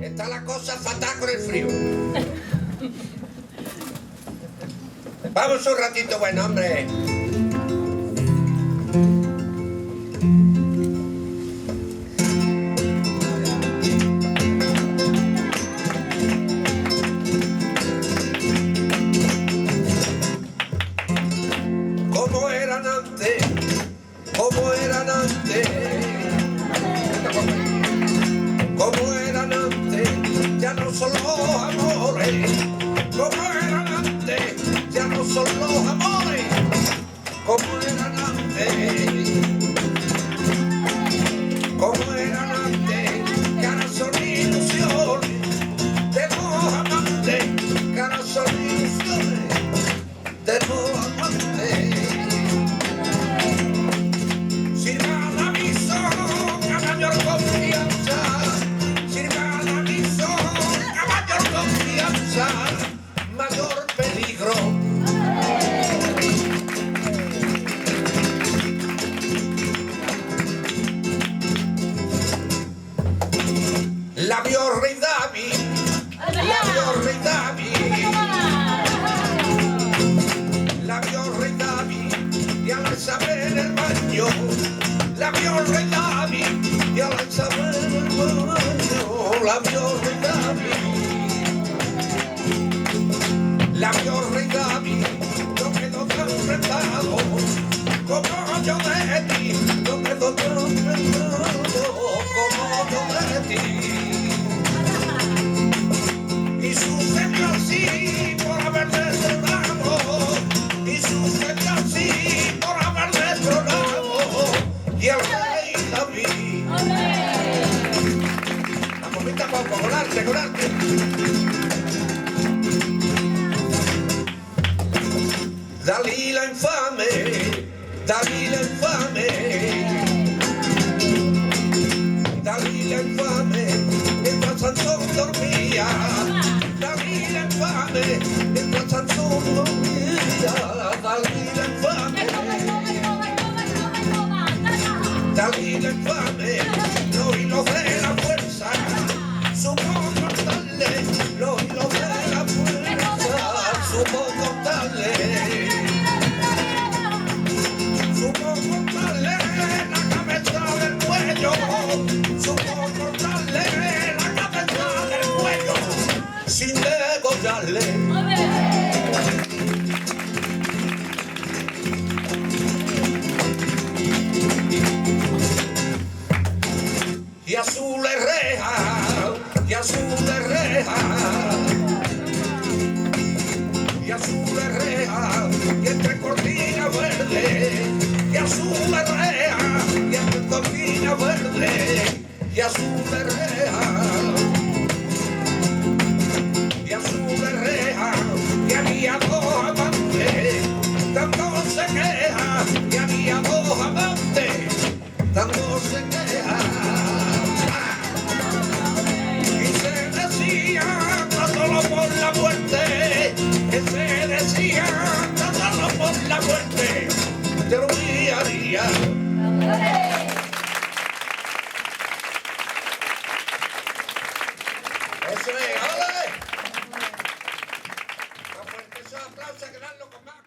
Está la cosa fatal con el frío. Vamos un ratito, buen hombre. Como eran antes, como eran antes, como eran antes, ya no son los amores, como eran antes, ya no son los amores, como eran antes, como eran antes, que ahora son ilusiones, de los amantes, que ahora son ilusiones, de los amantes. Sirvan a mi son a mayor confianza, sirvan a mi son a mayor confianza, mayor peligro. La vio rey David, la vio rey David, la vio rey David, y al saber el baño, la vio rey David, y al saber el baño, la vio rey David, la vio rey David, no quedó tan prendado, como yo de ti, no quedó tan prendado, como yo de ti. Y sucedió así por haber destronado, y sucedió así por haber destronado, y el rey David. La momita poco, colarte, colarte. Dalila infame, Dalila infame, Dalila infame, mientras Sansón dormía. Dalila infame, mientras Sansón dormía. Dalila infame, Dalila infame, los hilos de la fuerza, supo cortarle, los hilos de la fuerza, supo cortarle. Supo cortarle la cabeza del cuello, supo cortarle la cabeza del cuello, sin degollarle. Y azul es reja, y azul es reja, y azul es reja, y entre cortina verde, y azul es reja, y entre cortina verde, y azul es reja, y azul es reja, y había dos amantes, dándose queja, y había dos amantes, dándose queja. Y se decía, dándolo por la muerte, que se decía, dándolo por la muerte, te lo haría. Eso es, ¡ole! Más fuerte esos aplausos que darlo con más.